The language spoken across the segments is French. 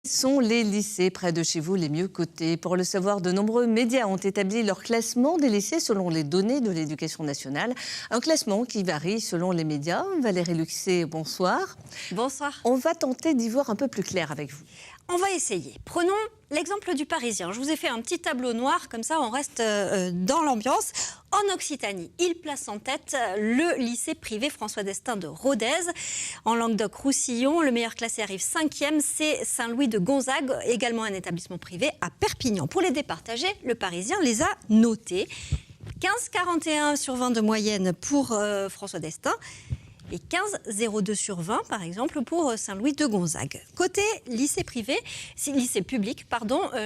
Sont les lycées près de chez vous les mieux cotés? Pour le savoir, de nombreux médias ont établi leur classement des lycées selon les données de l'Éducation nationale. Un classement qui varie selon les médias. Valérie Luxé, bonsoir. Bonsoir. On va tenter d'y voir un peu plus clair avec vous. On va essayer. Prenons l'exemple du Parisien. Je vous ai fait un petit tableau noir, comme ça on reste dans l'ambiance. En Occitanie, il place en tête le lycée privé François d'Estaing de Rodez. En Languedoc-Roussillon, le meilleur classé arrive 5e, c'est Saint-Louis de Gonzague, également un établissement privé à Perpignan. Pour les départager, le Parisien les a notés. 15,41 sur 20 de moyenne pour François d'Estaing. Et 15,02 sur 20, par exemple, pour Saint-Louis de Gonzague. Côté lycée public,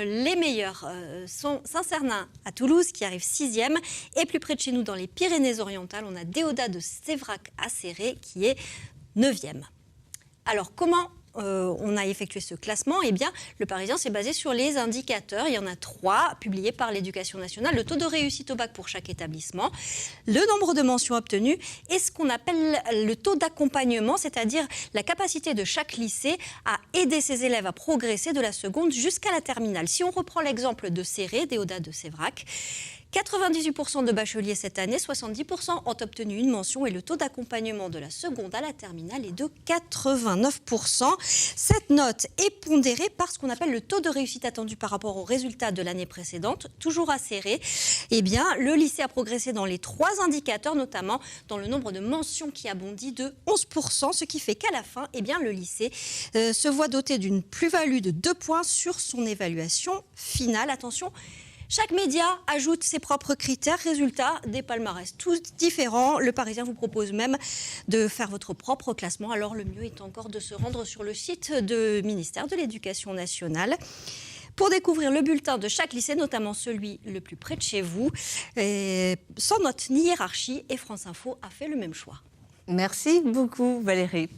les meilleurs sont Saint-Cernin à Toulouse, qui arrive 6e. Et plus près de chez nous, dans les Pyrénées-Orientales, on a Déodat de Sévrac à Céré, qui est 9e. Alors, comment on a effectué ce classement? Eh bien, le Parisien s'est basé sur les indicateurs. Il y en a 3 publiés par l'Éducation nationale. Le taux de réussite au bac pour chaque établissement, le nombre de mentions obtenues et ce qu'on appelle le taux d'accompagnement, c'est-à-dire la capacité de chaque lycée à aider ses élèves à progresser de la seconde jusqu'à la terminale. Si on reprend l'exemple de Céré, Déodat de Sévrac, 98% de bacheliers cette année, 70% ont obtenu une mention et le taux d'accompagnement de la seconde à la terminale est de 89%. Cette note est pondérée par ce qu'on appelle le taux de réussite attendu par rapport aux résultats de l'année précédente, toujours acéré. Eh bien, le lycée a progressé dans les 3 indicateurs, notamment dans le nombre de mentions qui a bondi de 11%, ce qui fait qu'à la fin, eh bien, le lycée se voit doté d'une plus-value de 2 points sur son évaluation finale. Attention, chaque média ajoute ses propres critères, résultats, des palmarès tous différents. Le Parisien vous propose même de faire votre propre classement. Alors le mieux est encore de se rendre sur le site du ministère de l'Éducation nationale pour découvrir le bulletin de chaque lycée, notamment celui le plus près de chez vous. Sans note ni hiérarchie, et France Info a fait le même choix. Merci beaucoup Valérie.